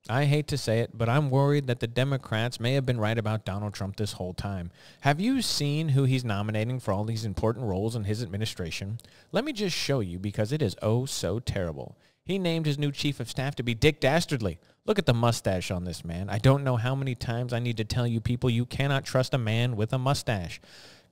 I hate to say it, but I'm worried that the Democrats may have been right about Donald Trump this whole time. Have you seen who he's nominating for all these important roles in his administration? Let me just show you, because it is oh so terrible. He named his new chief of staff to be Dick Dastardly. Look at the mustache on this man. I don't know how many times I need to tell you people you cannot trust a man with a mustache.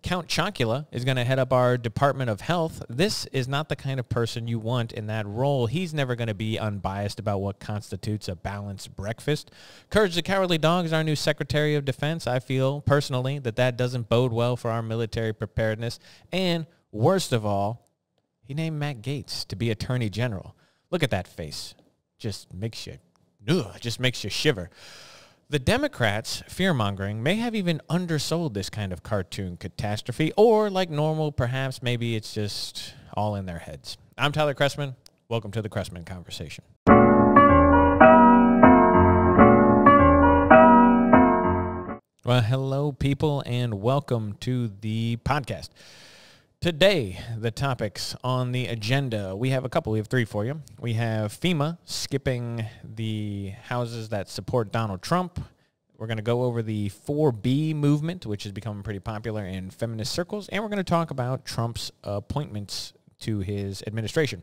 Count Chocula is going to head up our Department of Health. This is not the kind of person you want in that role. He's never going to be unbiased about what constitutes a balanced breakfast. Courage the Cowardly Dog is our new Secretary of Defense. I feel personally that doesn't bode well for our military preparedness. And worst of all, he named Matt Gaetz to be Attorney General. Look at that face. Just makes you shiver. The Democrats' fear-mongering may have even undersold this kind of cartoon catastrophe, or like normal, perhaps maybe it's just all in their heads. I'm Tyler Chrestman. Welcome to the Chrestman Conversation. Well, hello, people, and welcome to the podcast. Today, the topics on the agenda, we have a couple. We have three for you. We have FEMA skipping the houses that support Donald Trump. We're going to go over the 4B movement, which is becoming pretty popular in feminist circles. And we're going to talk about Trump's appointments to his administration.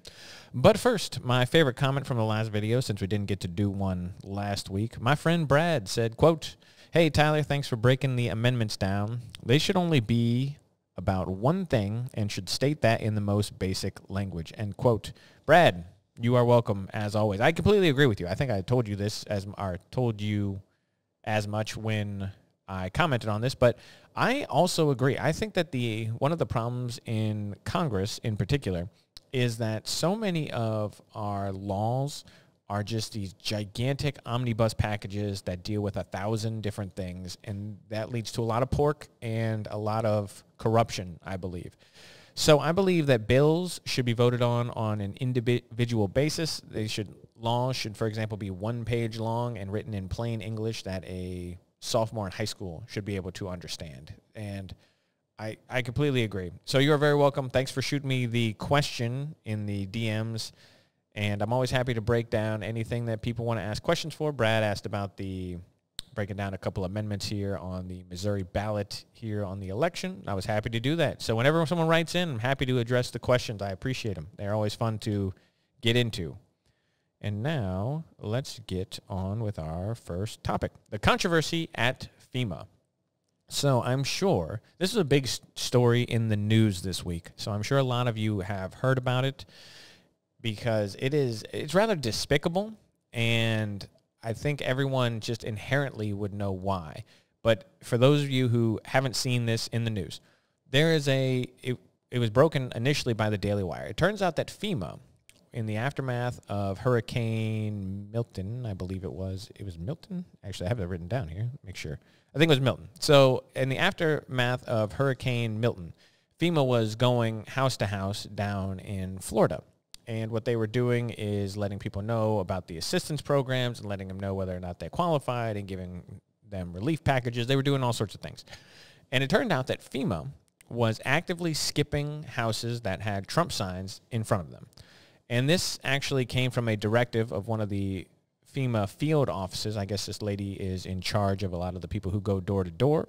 But first, my favorite comment from the last video, since we didn't get to do one last week. My friend Brad said, quote, "Hey, Tyler, thanks for breaking the amendments down. They should only be about one thing and should state that in the most basic language," end quote. Brad, you are welcome as always. I completely agree with you. I think I told you this told you as much when I commented on this, but I also agree. I think that one of the problems in Congress in particular is that so many of our laws are just these gigantic omnibus packages that deal with 1,000 different things, and that leads to a lot of pork and a lot of corruption, I believe. So I believe that bills should be voted on an individual basis. Laws should, for example, be 1 page long and written in plain English that a sophomore in high school should be able to understand. And I completely agree. So you are very welcome. Thanks for shooting me the question in the DMs. And I'm always happy to break down anything that people want to ask questions for. Brad asked about breaking down a couple amendments here on the Missouri ballot here on the election. I was happy to do that. So whenever someone writes in, I'm happy to address the questions. I appreciate them. They're always fun to get into. And now let's get on with our first topic, the controversy at FEMA. So I'm sure this is a big story in the news this week. So I'm sure a lot of you have heard about it, because it's rather despicable, and I think everyone just inherently would know why. But for those of you who haven't seen this in the news, it was broken initially by the Daily Wire. It turns out that FEMA, in the aftermath of Hurricane Milton, I believe it was Milton? Actually, I have that written down here. Make sure. I think it was Milton. So in the aftermath of Hurricane Milton, FEMA was going house to house down in Florida. And what they were doing is letting people know about the assistance programs and letting them know whether or not they qualified and giving them relief packages. They were doing all sorts of things. And it turned out that FEMA was actively skipping houses that had Trump signs in front of them. And this actually came from a directive of one of the FEMA field offices. I guess this lady is in charge of a lot of the people who go door to door.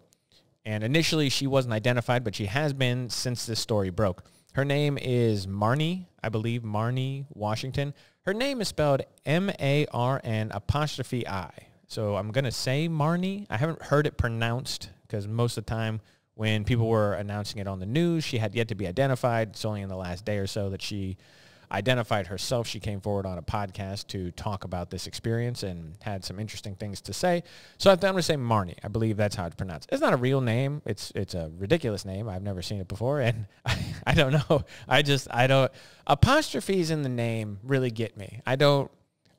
And initially she wasn't identified, but she has been since this story broke. Her name is Marnie, I believe, Marnie Washington. Her name is spelled M-A-R-N''I. So I'm going to say Marnie. I haven't heard it pronounced, because most of the time when people were announcing it on the news, she had yet to be identified. It's only in the last day or so that she identified herself. She came forward on a podcast to talk about this experience and had some interesting things to say. So I'm going to say Marnie. I believe that's how it's pronounced. It's not a real name. It's a ridiculous name. I've never seen it before, and I don't know. I don't. Apostrophes in the name really get me. I don't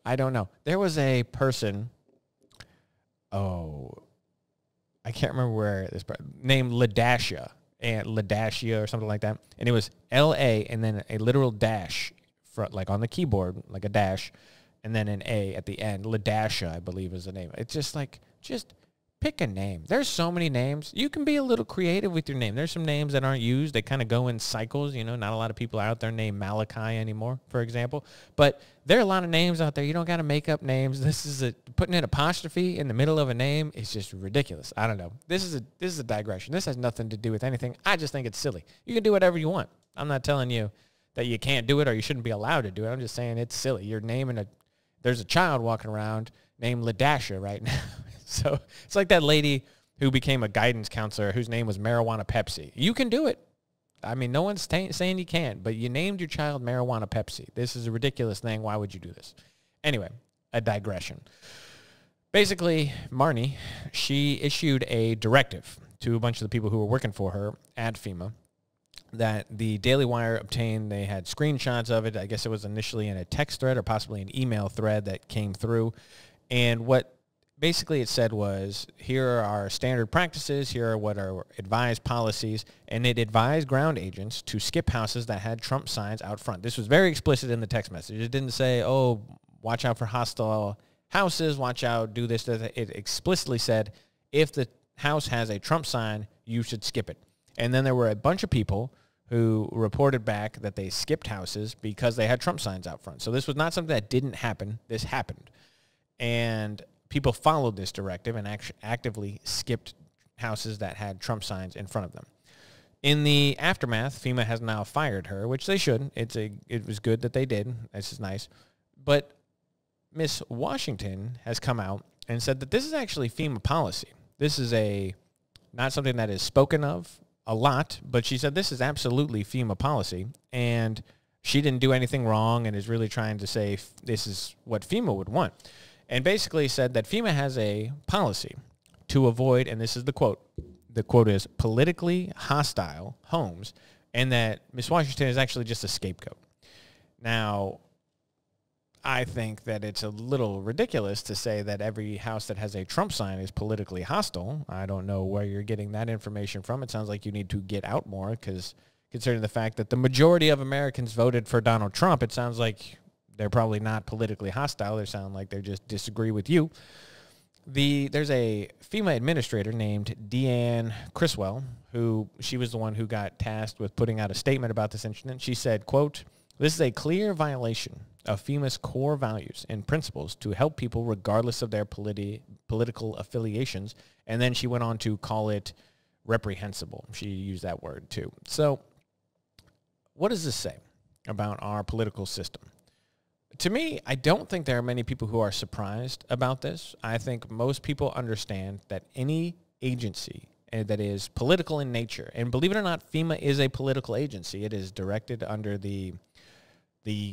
know. There was a person. Oh, I can't remember where this named Ladashia or something like that, and it was L-A and then a literal dash. Like on the keyboard, like a dash, and then an A at the end. Ladashia, I believe, is the name. It's just pick a name. There's so many names. You can be a little creative with your name. There's some names that aren't used. They kind of go in cycles. You know, not a lot of people are out there named Malachi anymore, for example. But there are a lot of names out there. You don't got to make up names. Putting an apostrophe in the middle of a name is just ridiculous. I don't know. This is a digression. This has nothing to do with anything. I just think it's silly. You can do whatever you want. I'm not telling you that you can't do it or you shouldn't be allowed to do it. I'm just saying it's silly. You're naming there's a child walking around named Ladasha right now. So it's like that lady who became a guidance counselor whose name was Marijuana Pepsi. You can do it. I mean, no one's saying you can't, but you named your child Marijuana Pepsi. This is a ridiculous thing. Why would you do this? Anyway, a digression. Basically, Marnie, she issued a directive to a bunch of the people who were working for her at FEMA that the Daily Wire obtained. They had screenshots of it. I guess it was initially in a text thread or possibly an email thread that came through. And what basically it said was, here are our standard practices, here are what are advised policies, and it advised ground agents to skip houses that had Trump signs out front. This was very explicit in the text message. It didn't say, oh, watch out for hostile houses, watch out, do this. It explicitly said, if the house has a Trump sign, you should skip it. And then there were a bunch of people who reported back that they skipped houses because they had Trump signs out front. So this was not something that didn't happen. This happened. And people followed this directive and actively skipped houses that had Trump signs in front of them. In the aftermath, FEMA has now fired her, which they should. It was good that they did. This is nice. But Miss Washington has come out and said that this is actually FEMA policy. This is not something that is spoken of a lot, but she said this is absolutely FEMA policy, and she didn't do anything wrong and is really trying to say this is what FEMA would want. And basically said that FEMA has a policy to avoid, and this is the quote is politically hostile homes, and that Miss Washington is actually just a scapegoat. Now, I think that it's a little ridiculous to say that every house that has a Trump sign is politically hostile. I don't know where you're getting that information from. It sounds like you need to get out more, because considering the fact that the majority of Americans voted for Donald Trump, it sounds like they're probably not politically hostile. They sound like they just disagree with you. There's a FEMA administrator named Deanne Criswell, who she was the one who got tasked with putting out a statement about this incident. She said, quote, "This is a clear violation of FEMA's core values and principles to help people regardless of their political affiliations." And then she went on to call it reprehensible. She used that word too. So what does this say about our political system? To me, I don't think there are many people who are surprised about this. I think most people understand that any agency that is political in nature, and believe it or not, FEMA is a political agency. It is directed under the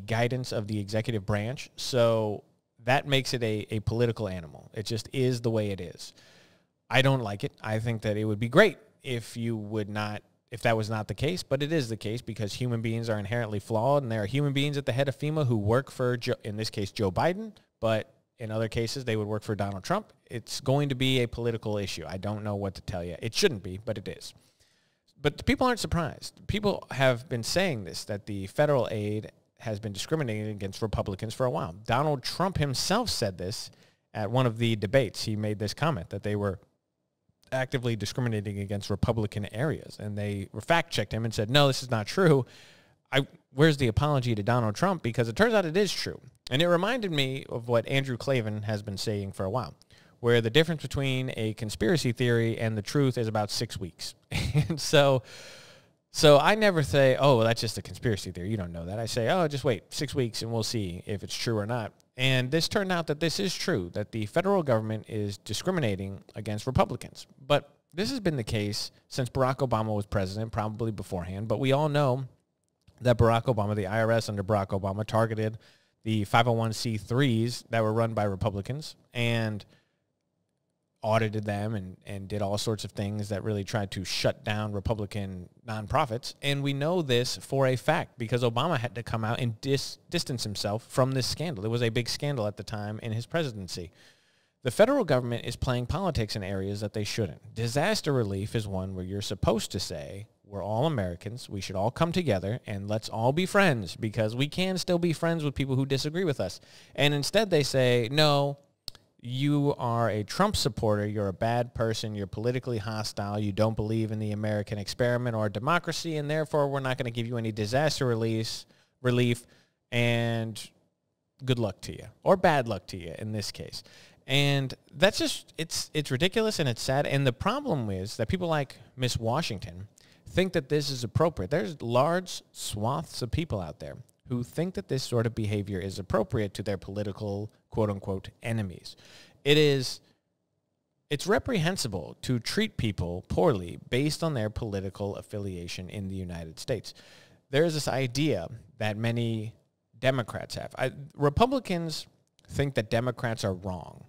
guidance of the executive branch. So that makes it a political animal. It just is the way it is. I don't like it. I think that it would be great if that was not the case, but it is the case because human beings are inherently flawed, and there are human beings at the head of FEMA who work for, in this case, Joe Biden, but in other cases, they would work for Donald Trump. It's going to be a political issue. I don't know what to tell you. It shouldn't be, but it is. But people aren't surprised. People have been saying this, that the federal aid has been discriminating against Republicans for a while. Donald Trump himself said this at one of the debates. He made this comment that they were actively discriminating against Republican areas, and they fact-checked him and said, no, this is not true. Where's the apology to Donald Trump? Because it turns out it is true. And it reminded me of what Andrew Klavan has been saying for a while, where the difference between a conspiracy theory and the truth is about 6 weeks. And so I never say, oh, well, that's just a conspiracy theory. You don't know that. I say, oh, just wait 6 weeks and we'll see if it's true or not. And this turned out that this is true, that the federal government is discriminating against Republicans. But this has been the case since Barack Obama was president, probably beforehand. But we all know that Barack Obama, the IRS under Barack Obama, targeted the 501c3s that were run by Republicans and audited them and did all sorts of things that really tried to shut down Republican nonprofits. And we know this for a fact because Obama had to come out and distance himself from this scandal. It was a big scandal at the time in his presidency. The federal government is playing politics in areas that they shouldn't. Disaster relief is one where you're supposed to say, we're all Americans, we should all come together, and let's all be friends because we can still be friends with people who disagree with us. And instead they say, no, you are a Trump supporter, you're a bad person, you're politically hostile, you don't believe in the American experiment or democracy, and therefore we're not going to give you any disaster relief, and good luck to you, or bad luck to you in this case. And that's just, it's ridiculous and it's sad. And the problem is that people like Miss Washington think that this is appropriate. There's large swaths of people out there who think that this sort of behavior is appropriate to their political, quote-unquote, enemies. It's reprehensible to treat people poorly based on their political affiliation in the United States. There is this idea that many Democrats have. Republicans think that Democrats are wrong.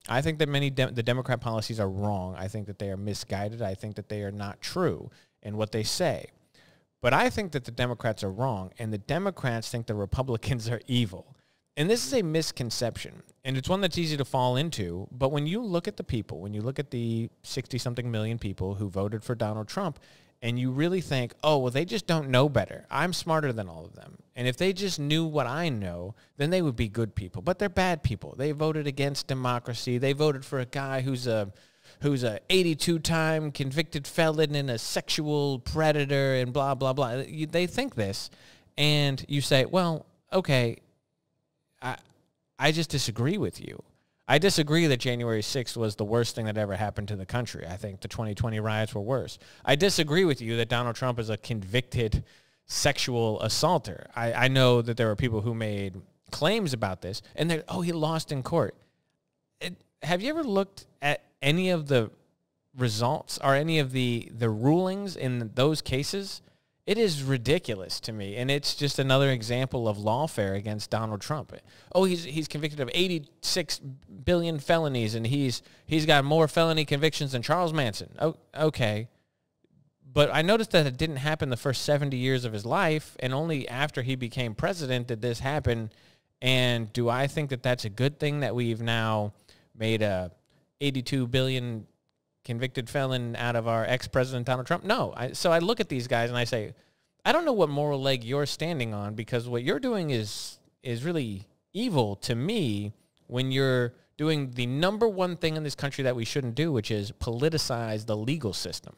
I think that the Democrat policies are wrong. I think that they are misguided. I think that they are not true in what they say. But I think that the Democrats are wrong, and the Democrats think the Republicans are evil. And this is a misconception, and it's one that's easy to fall into. But when you look at the people, when you look at the 60-something million people who voted for Donald Trump, and you really think, oh, well, they just don't know better. I'm smarter than all of them. And if they just knew what I know, then they would be good people. But they're bad people. They voted against democracy. They voted for a guy who's a 82-time convicted felon and a sexual predator and blah, blah, blah. They think this, and you say, well, okay, I just disagree with you. I disagree that January 6th was the worst thing that ever happened to the country. I think the 2020 riots were worse. I disagree with you that Donald Trump is a convicted sexual assaulter. I know that there were people who made claims about this, and they're, oh, he lost in court. Have you ever looked at any of the results or any of the rulings in those cases? It is ridiculous to me, and it's just another example of lawfare against Donald Trump. Oh, he's convicted of 86 billion felonies, and he's got more felony convictions than Charles Manson. Oh, okay. But I noticed that it didn't happen the first 70 years of his life, and only after he became president did this happen. And do I think that that's a good thing that we've now made a 82 billion convicted felon out of our ex-president Donald Trump? No. So I look at these guys and I say, I don't know what moral leg you're standing on, because what you're doing is really evil to me when you're doing the number one thing in this country that we shouldn't do, which is politicize the legal system.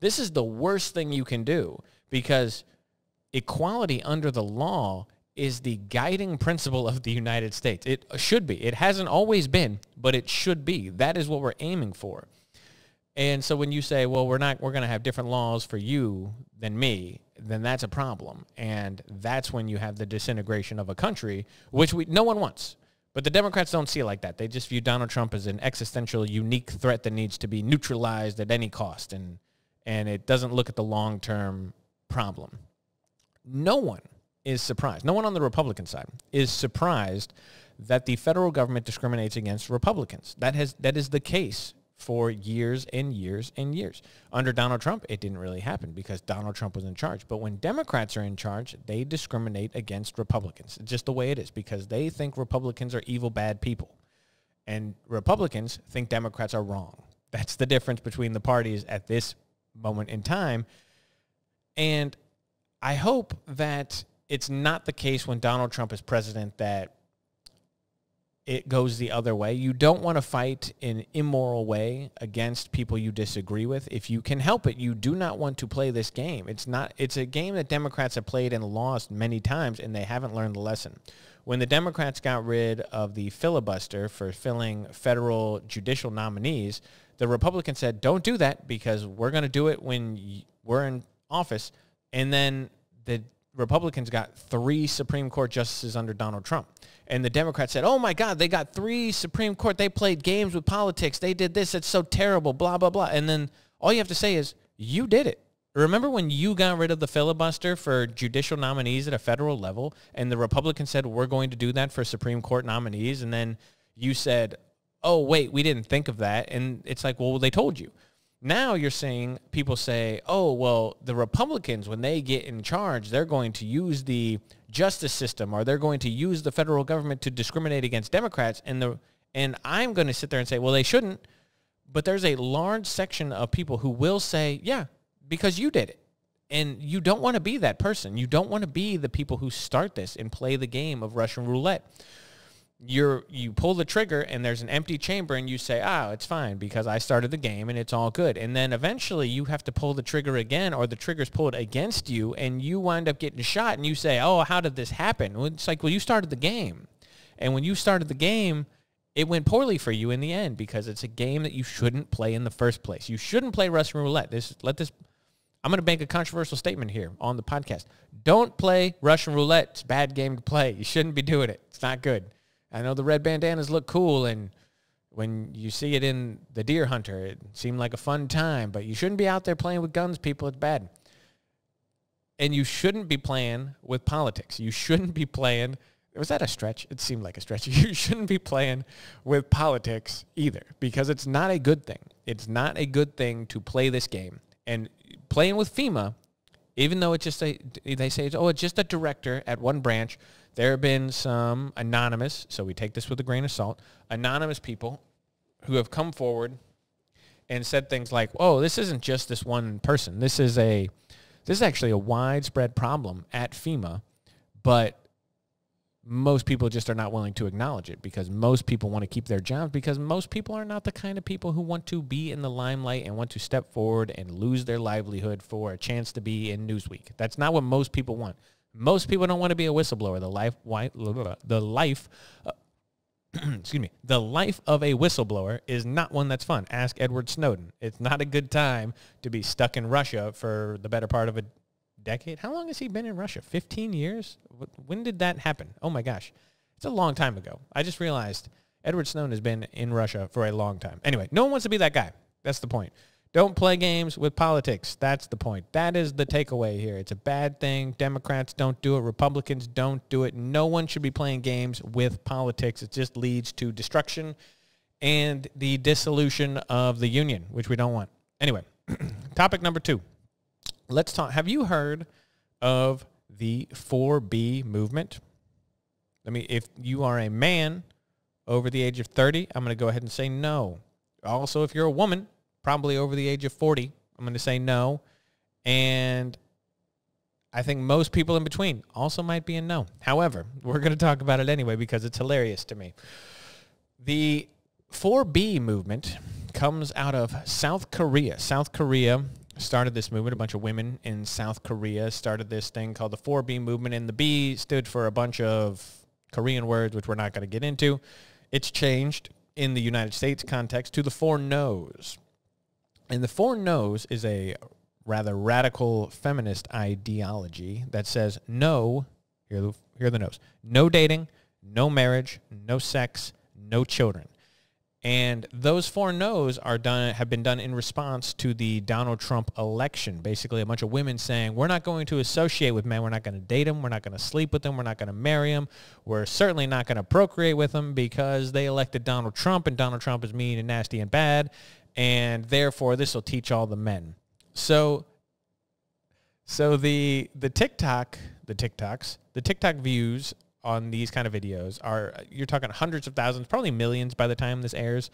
This is the worst thing you can do, because equality under the law is the guiding principle of the United States. It should be. It hasn't always been, but it should be. That is what we're aiming for. And so when you say, well, we're going to have different laws for you than me, then that's a problem. And that's when you have the disintegration of a country, which no one wants. But the Democrats don't see it like that. They just view Donald Trump as an existential, unique threat that needs to be neutralized at any cost. And it doesn't look at the long-term problem. No one is surprised. No one on the Republican side is surprised that the federal government discriminates against Republicans. That is the case for years and years and years. Under Donald Trump, it didn't really happen because Donald Trump was in charge. But when Democrats are in charge, they discriminate against Republicans. It's just the way it is, because they think Republicans are evil, bad people. And Republicans think Democrats are wrong. That's the difference between the parties at this moment in time. And I hope that it's not the case when Donald Trump is president that it goes the other way. You don't want to fight in an immoral way against people you disagree with. If you can help it, you do not want to play this game. It's a game that Democrats have played and lost many times, and they haven't learned the lesson. When the Democrats got rid of the filibuster for filling federal judicial nominees, the Republicans said, don't do that, because we're going to do it when we're in office. And then the Republicans got 3 Supreme Court justices under Donald Trump. And the Democrats said, oh, my God, they got 3 Supreme Court. They played games with politics. They did this. It's so terrible, blah, blah, blah. And then all you have to say is, you did it. Remember when you got rid of the filibuster for judicial nominees at a federal level, and the Republicans said, we're going to do that for Supreme Court nominees, and then you said, oh, wait, we didn't think of that. And it's like, well, they told you. Now you're saying, people say, oh, well, the Republicans, when they get in charge, they're going to use the justice system, or they're going to use the federal government to discriminate against Democrats. And I'm going to sit there and say, well, they shouldn't. But there's a large section of people who will say, yeah, because you did it. And you don't want to be that person. You don't want to be the people who start this and play the game of Russian roulette. you pull the trigger and there's an empty chamber and you say, oh, it's fine because I started the game and it's all good. And then eventually you have to pull the trigger again, or the trigger's pulled against you and you wind up getting shot and you say, oh, how did this happen? Well, it's like, well, you started the game. And when you started the game, it went poorly for you in the end because it's a game that you shouldn't play in the first place. You shouldn't play Russian roulette. I'm going to make a controversial statement here on the podcast. Don't play Russian roulette. It's a bad game to play. You shouldn't be doing it. It's not good. I know the red bandanas look cool, and when you see it in The Deer Hunter, it seemed like a fun time, but you shouldn't be out there playing with guns, people. It's bad. And you shouldn't be playing with politics. You shouldn't be playing... Was that a stretch? It seemed like a stretch. You shouldn't be playing with politics either, because it's not a good thing. It's not a good thing to play this game. And playing with FEMA, even though it's just they say, it's just a director at one branch, there have been some anonymous, so we take this with a grain of salt, anonymous people who have come forward and said things like, oh, this isn't just this one person. This is actually a widespread problem at FEMA, but most people just are not willing to acknowledge it because most people want to keep their jobs, because most people are not the kind of people who want to be in the limelight and want to step forward and lose their livelihood for a chance to be in Newsweek. That's not what most people want. Most people don't want to be a whistleblower. The life of a whistleblower is not one that's fun. Ask Edward Snowden. It's not a good time to be stuck in Russia for the better part of a decade. How long has he been in Russia? 15 years? When did that happen? Oh my gosh. It's a long time ago. I just realized Edward Snowden has been in Russia for a long time. Anyway, no one wants to be that guy. That's the point. Don't play games with politics. That's the point. That is the takeaway here. It's a bad thing. Democrats don't do it. Republicans don't do it. No one should be playing games with politics. It just leads to destruction and the dissolution of the union, which we don't want. Anyway, topic number 2. Let's talk. Have you heard of the 4B movement? If you are a man over the age of 30, I'm going to go ahead and say no. Also, if you're a woman, probably over the age of 40, I'm going to say no. And I think most people in between also might be a no. However, we're going to talk about it anyway because it's hilarious to me. The 4B movement comes out of South Korea. South Korea started this movement. A bunch of women in South Korea started this thing called the 4B movement, and the B stood for a bunch of Korean words, which we're not going to get into. It's changed in the United States context to the 4 No's. And the 4 No's is a rather radical feminist ideology that says no, here are the no's, no dating, no marriage, no sex, no children. And those 4 no's have been done in response to the Donald Trump election. Basically, a bunch of women saying, we're not going to associate with men. We're not going to date them. We're not going to sleep with them. We're not going to marry them. We're certainly not going to procreate with them because they elected Donald Trump, and Donald Trump is mean and nasty and bad. And therefore, this will teach all the men. So the TikTok views on these kind of videos you're talking hundreds of thousands, probably millions by the time this airs.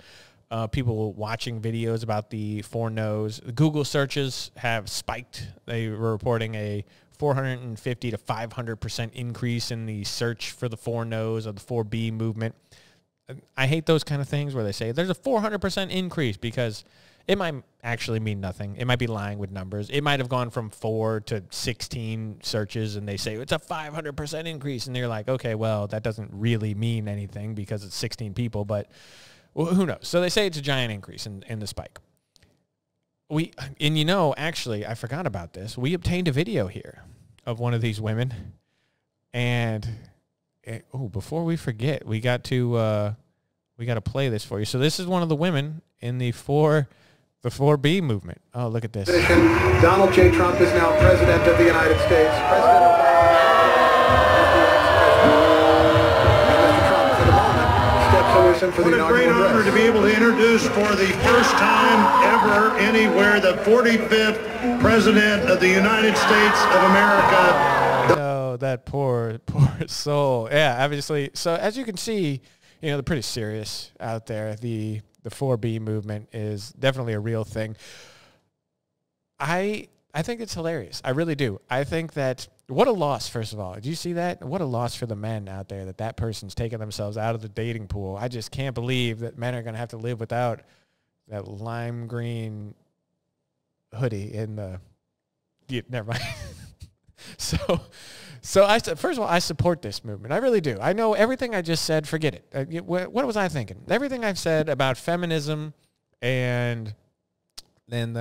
People watching videos about the 4 No's. The Google searches have spiked. They were reporting a 450 to 500% increase in the search for the 4 No's or the 4B movement. I hate those kind of things where they say there's a 400% increase because it might actually mean nothing. It might be lying with numbers. It might have gone from 4 to 16 searches, and they say it's a 500% increase. And they're like, okay, well, that doesn't really mean anything because it's 16 people, but well, who knows? So they say it's a giant increase in the spike. Actually, I forgot about this. We obtained a video here of one of these women, and before we forget, we got to play this for you. So this is one of the women in the 4B movement. Oh, look at this. Donald J. Trump is now President of the United States. President Mr. Trump, for the moment, steps away for the inaugural address. What a great honor to be able to introduce for the first time ever anywhere the 45th President of the United States of America. Oh, that poor soul. Yeah, obviously. So as you can see, they're pretty serious out there. The 4B movement is definitely a real thing. I think it's hilarious. I really do. I think that what a loss, first of all. Did you see that? What a loss for the men out there that person's taking themselves out of the dating pool. I just can't believe that men are going to have to live without that lime green hoodie in the... never mind. So first of all, I support this movement. I really do. I know everything I just said, forget it. What was I thinking? Everything I've said about feminism and then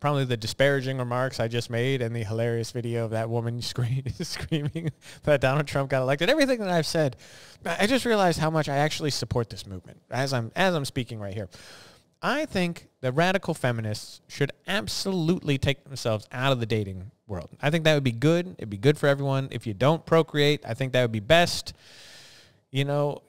probably the disparaging remarks I just made and the hilarious video of that woman screaming that Donald Trump got elected. Everything that I've said, I just realized how much I actually support this movement as I'm speaking right here. I think that radical feminists should absolutely take themselves out of the dating world. I think that would be good. It'd be good for everyone. If you don't procreate, I think that would be best. You know,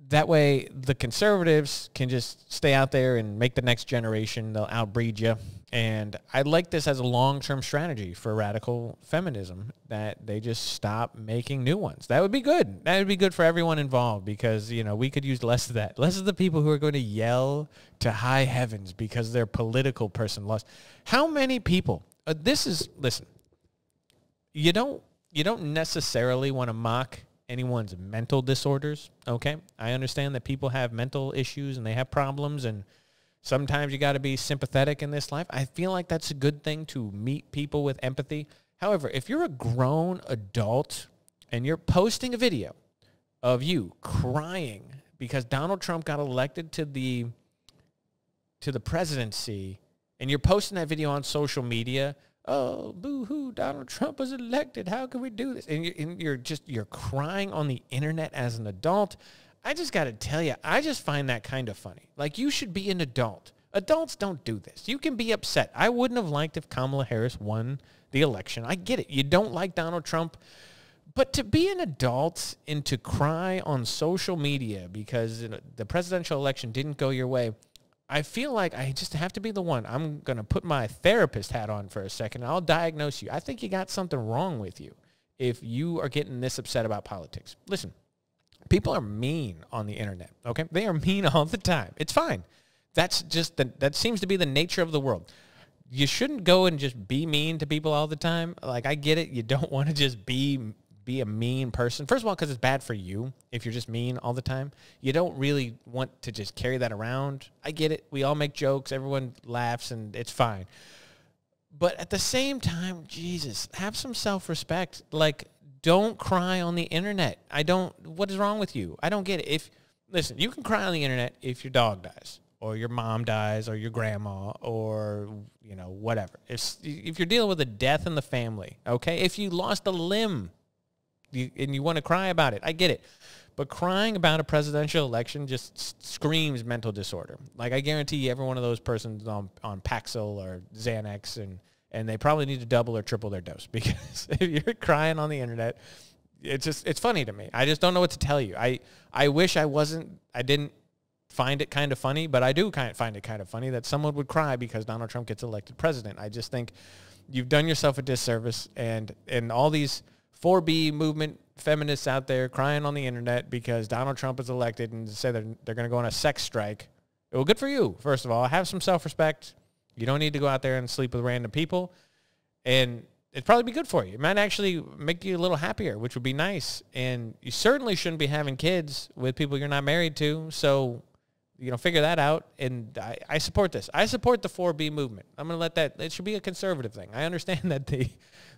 that way the conservatives can just stay out there and make the next generation. They'll outbreed you. And I like this as a long-term strategy for radical feminism, that they just stop making new ones. That would be good. That would be good for everyone involved because, you know, we could use less of that. Less of the people who are going to yell to high heavens because their political person lost. How many people? Listen, you don't necessarily want to mock anyone's mental disorders, okay? I understand that people have mental issues and they have problems, and sometimes you got to be sympathetic in this life. I feel like that's a good thing, to meet people with empathy. However, if you're a grown adult and you're posting a video of you crying because Donald Trump got elected to the presidency, and you're posting that video on social media, oh, boo-hoo, Donald Trump was elected, how can we do this? And you're crying on the internet as an adult. I just got to tell you, I just find that kind of funny. Like, you should be an adult. Adults don't do this. You can be upset. I wouldn't have liked if Kamala Harris won the election. I get it. You don't like Donald Trump. But to be an adult and to cry on social media because the presidential election didn't go your way, I feel like I just have to be the one. I'm going to put my therapist hat on for a second. I'll diagnose you. I think you got something wrong with you if you are getting this upset about politics. Listen, people are mean on the internet, okay? They are mean all the time. It's fine. That seems to be the nature of the world. You shouldn't go and just be mean to people all the time. Like, I get it. You don't want to just be a mean person. First of all, because it's bad for you if you're just mean all the time. You don't really want to just carry that around. I get it. We all make jokes. Everyone laughs, and it's fine. But at the same time, Jesus, have some self-respect. Like, don't cry on the internet. What is wrong with you? I don't get it. Listen, you can cry on the internet if your dog dies, or your mom dies, or your grandma, or, you know, whatever. If you're dealing with a death in the family, okay? If you lost a limb, and you want to cry about it, I get it. But crying about a presidential election just screams mental disorder. Like, I guarantee you every one of those persons on Paxil or Xanax, and they probably need to double or triple their dose, because if you're crying on the internet, it's funny to me. I just don't know what to tell you. I wish I didn't find it kind of funny, but I do find it kind of funny that someone would cry because Donald Trump gets elected president. I just think you've done yourself a disservice, and all these 4B movement feminists out there crying on the internet because Donald Trump is elected and say they're going to go on a sex strike. Well, good for you, first of all. Have some self-respect. You don't need to go out there and sleep with random people. And it'd probably be good for you. It might actually make you a little happier, which would be nice. And you certainly shouldn't be having kids with people you're not married to. So, you know, figure that out. And I support this. I support the 4B movement. I'm going to let that, it should be a conservative thing. I understand that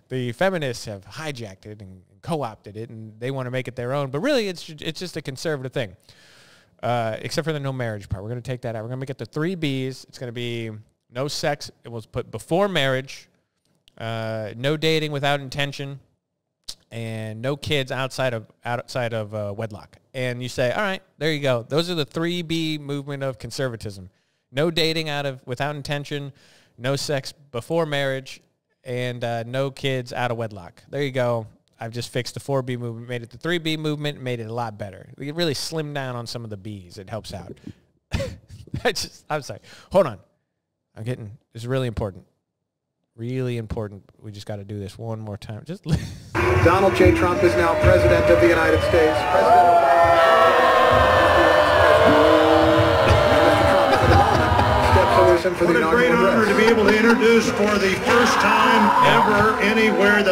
the feminists have hijacked it and co-opted it, and they want to make it their own. But really, it's just a conservative thing, except for the no marriage part. We're going to take that out. We're going to make it the 3 Bs. It's going to be no sex. It was put before marriage, no dating without intention, and no kids outside of wedlock. And you say, all right, there you go. Those are the 3B movement of conservatism. No dating without intention, no sex before marriage, and no kids out of wedlock. There you go. I've just fixed the 4B movement, made it the 3B movement, made it a lot better. We really slimmed down on some of the Bs. It helps out. I'm sorry. Hold on. This is really important. Really important. We just got to do this one more time. Just Donald J. Trump is now President of the United States. President What a great honor to be able to introduce for the first time ever anywhere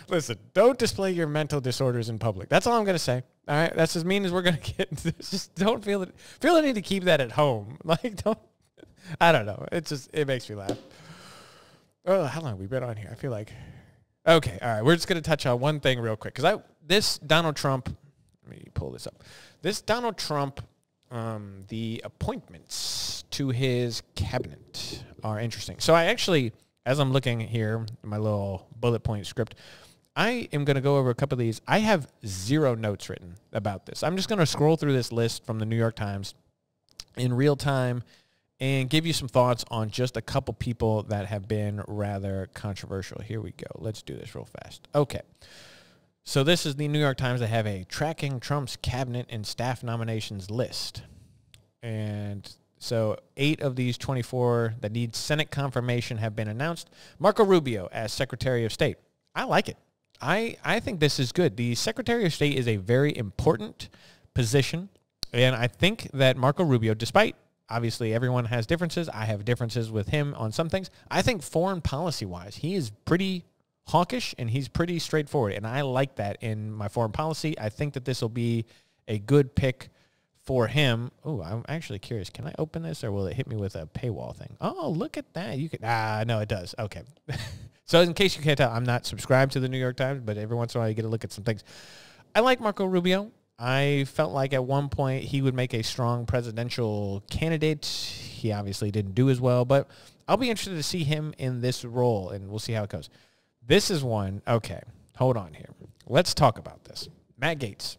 Listen, don't display your mental disorders in public. That's all I'm going to say. All right? That's as mean as we're going to get. Just don't feel the need to keep that at home. Like, I don't know. It makes me laugh. Oh, how long have we been on here? I feel like, okay, all right. We're just going to touch on one thing real quick. Because this Donald Trump, let me pull this up. This Donald Trump, the appointments to his cabinet are interesting. So I actually, as I'm looking here in my little bullet point script, I am going to go over a couple of these. I have 0 notes written about this. I'm just going to scroll through this list from the New York Times in real time and give you some thoughts on just a couple people that have been rather controversial. Here we go. Let's do this real fast. Okay. So this is the New York Times. They have a tracking Trump's cabinet and staff nominations list. And so 8 of these 24 that need Senate confirmation have been announced. Marco Rubio as Secretary of State. I like it. I think this is good. The Secretary of State is a very important position. And I think that Marco Rubio, despite obviously everyone has differences, I have differences with him on some things. I think foreign policy-wise, he is pretty hawkish and he's pretty straightforward. And I like that in my foreign policy. I think that this will be a good pick for him. Oh, I'm actually curious. Can I open this or will it hit me with a paywall thing? Oh, look at that. You can. No, it does. Okay. So in case you can't tell, I'm not subscribed to the New York Times, but every once in a while you get to look at some things. I like Marco Rubio. I felt like at one point he would make a strong presidential candidate. He obviously didn't do as well, but I'll be interested to see him in this role, and we'll see how it goes. This is one. Okay, hold on here. Let's talk about this. Matt Gaetz.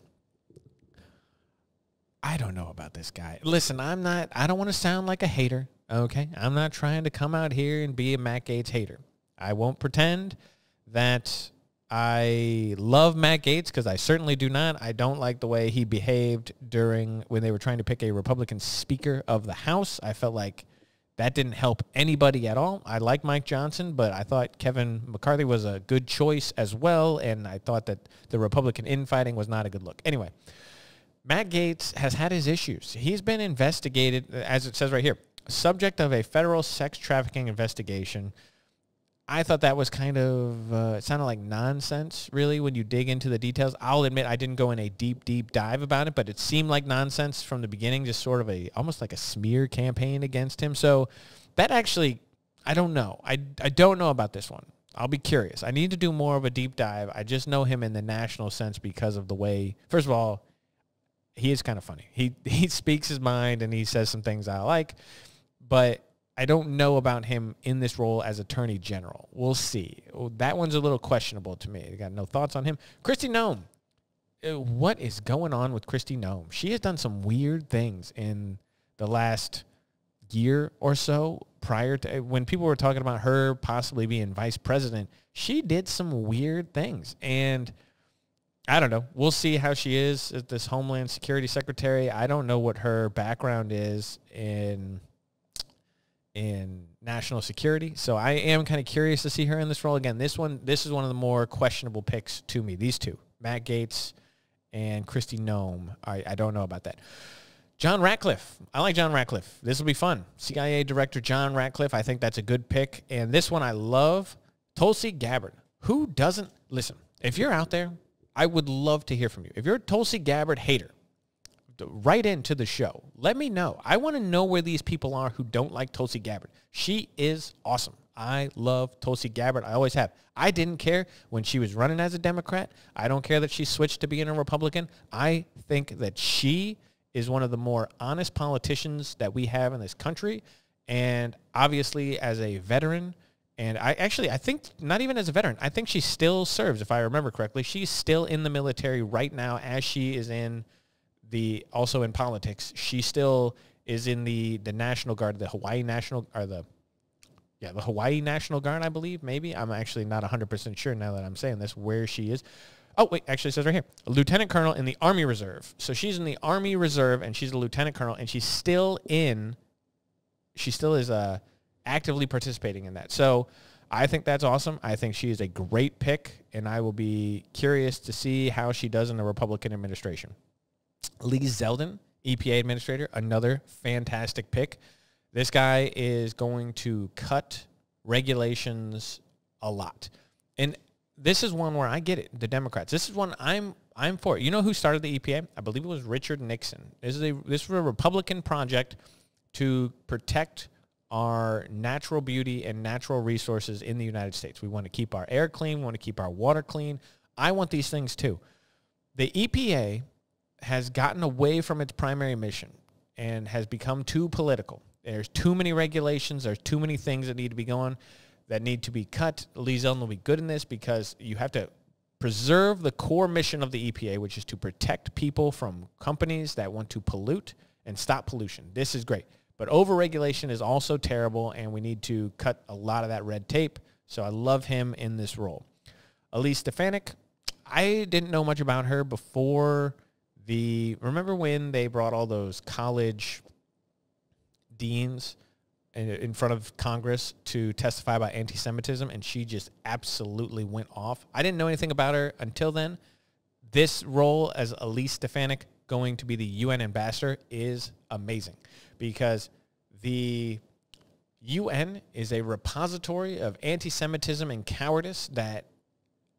I don't know about this guy. Listen, I don't want to sound like a hater, okay? I'm not trying to come out here and be a Matt Gaetz hater. I won't pretend that I love Matt Gaetz because I certainly do not. I don't like the way he behaved when they were trying to pick a Republican Speaker of the House. I felt like that didn't help anybody at all. I like Mike Johnson, but I thought Kevin McCarthy was a good choice as well, and I thought that the Republican infighting was not a good look. Anyway, Matt Gaetz has had his issues. He's been investigated, as it says right here, subject of a federal sex trafficking investigation. I thought that was kind of, it sounded like nonsense, really, when you dig into the details. I'll admit I didn't go in a deep dive about it, but it seemed like nonsense from the beginning, just sort of almost like a smear campaign against him. So that actually, I don't know. I don't know about this one. I'll be curious. I need to do more of a deep dive. I just know him in the national sense because of the way, first of all, he is kind of funny. He speaks his mind and he says some things I like, but I don't know about him in this role as Attorney General. We'll see. That one's a little questionable to me. I got no thoughts on him. Kristi Noem. What is going on with Kristi Noem? She has done some weird things in the last year or so prior to when people were talking about her possibly being vice president. She did some weird things. And I don't know. We'll see how she is as this Homeland Security Secretary. I don't know what her background is in national security. So I am kind of curious to see her in this role. Again, this is one of the more questionable picks to me. These two, Matt Gaetz and Kristi Noem. I don't know about that. John Ratcliffe. I like John Ratcliffe. This will be fun. CIA Director John Ratcliffe. I think that's a good pick. And this one I love. Tulsi Gabbard. Who doesn't? Listen, if you're out there, I would love to hear from you. If you're a Tulsi Gabbard hater, write into the show. Let me know. I want to know where these people are who don't like Tulsi Gabbard. She is awesome. I love Tulsi Gabbard. I always have. I didn't care when she was running as a Democrat. I don't care that she switched to being a Republican. I think that she is one of the more honest politicians that we have in this country. And obviously as a veteran, and I think not even as a veteran, I think she still serves, if I remember correctly. She's still in the military right now as she is also in politics. She still is in the National Guard, the Hawaii National Guard, I believe, maybe. I'm actually not 100% sure now that I'm saying this, where she is. Oh, wait, actually it says right here, a lieutenant colonel in the Army Reserve. So she's in the Army Reserve, and she's a lieutenant colonel, and she still is actively participating in that. So I think that's awesome. I think she is a great pick, and I will be curious to see how she does in the Republican administration. Lee Zeldin, EPA administrator, another fantastic pick. This guy is going to cut regulations a lot. And this is one where I get it, the Democrats. This is one I'm for. You know who started the EPA? I believe it was Richard Nixon. This was a Republican project to protect our natural beauty and natural resources in the United States. We want to keep our air clean. We want to keep our water clean. I want these things too. The EPA has gotten away from its primary mission and has become too political. There's too many regulations. There's too many things that need to be going, that need to be cut. Lee Zeldin will be good in this because you have to preserve the core mission of the EPA, which is to protect people from companies that want to pollute and stop pollution. This is great. But overregulation is also terrible, and we need to cut a lot of that red tape. So I love him in this role. Elise Stefanik, I didn't know much about her before remember when they brought all those college deans in front of Congress to testify about anti-Semitism, and she just absolutely went off. I didn't know anything about her until then. This role as Elise Stefanik, going to be the UN ambassador, is amazing because the UN is a repository of anti-Semitism and cowardice that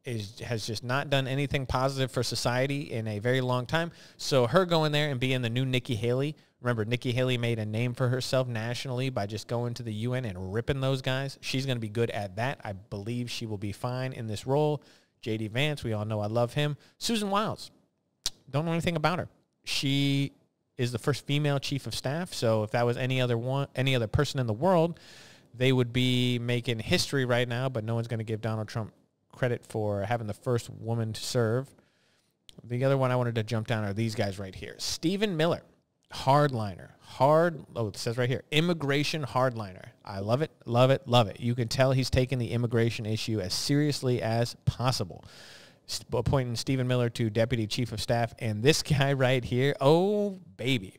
has just not done anything positive for society in a very long time. So her going there and being the new Nikki Haley, remember Nikki Haley made a name for herself nationally by just going to the UN and ripping those guys. She's going to be good at that. I believe she will be fine in this role. J.D. Vance, we all know I love him. Susan Wiles, don't know anything about her. She is the first female chief of staff. So if that was any other person in the world, they would be making history right now, but no one's going to give Donald Trump credit for having the first woman to serve. The other one I wanted to jump down are these guys right here. Stephen Miller, hardliner. It says right here, immigration hardliner. I love it, love it, love it. You can tell he's taking the immigration issue as seriously as possible. Appointing Stephen Miller to Deputy Chief of Staff. And this guy right here, oh, baby.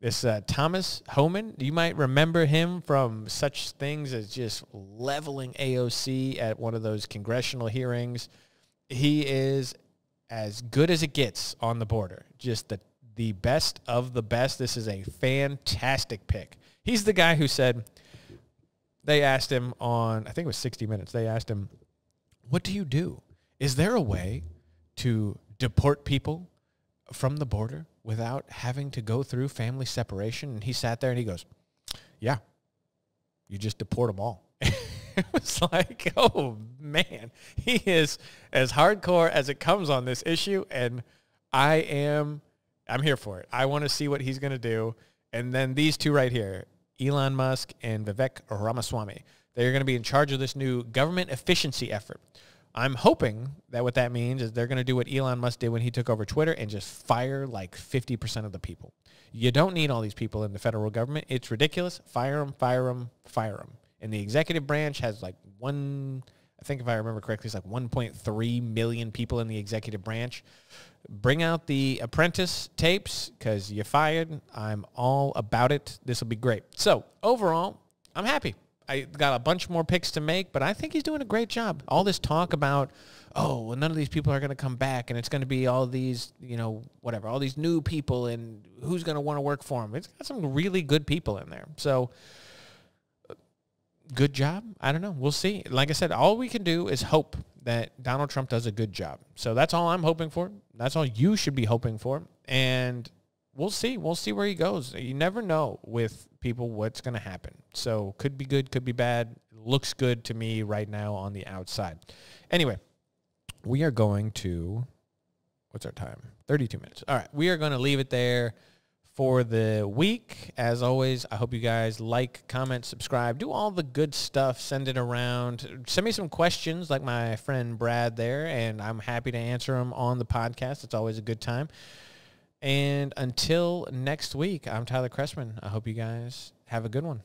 This Thomas Homan, you might remember him from such things as just leveling AOC at one of those congressional hearings. He is as good as it gets on the border. Just the best of the best. This is a fantastic pick. He's the guy who said, they asked him on, I think it was 60 Minutes, they asked him, what do you do? Is there a way to deport people from the border without having to go through family separation? And he sat there and he goes, yeah, you just deport them all. It was like, oh, man, he is as hardcore as it comes on this issue, and I'm here for it. I want to see what he's going to do. And then these two right here, Elon Musk and Vivek Ramaswamy, they're going to be in charge of this new government efficiency effort. I'm hoping that what that means is they're going to do what Elon Musk did when he took over Twitter and just fire like 50% of the people. You don't need all these people in the federal government. It's ridiculous. Fire them, fire them, fire them. And the executive branch has like I think if I remember correctly, it's like 1.3 million people in the executive branch. Bring out the Apprentice tapes because you fired. I'm all about it. This will be great. So overall, I'm happy. I got a bunch more picks to make, but I think he's doing a great job. All this talk about, oh, well, none of these people are going to come back, and it's going to be all these, whatever, all these new people, and who's going to want to work for him. It's got some really good people in there. So, good job. I don't know. We'll see. Like I said, all we can do is hope that Donald Trump does a good job. So that's all I'm hoping for. That's all you should be hoping for. And we'll see. We'll see where he goes. You never know with people what's going to happen. So could be good, could be bad. Looks good to me right now on the outside. Anyway, we are going to, what's our time? 32 minutes. All right. We are going to leave it there for the week. As always, I hope you guys like, comment, subscribe, do all the good stuff, send it around. Send me some questions like my friend Brad there, and I'm happy to answer them on the podcast. It's always a good time. And until next week, I'm Tyler Chrestman. I hope you guys have a good one.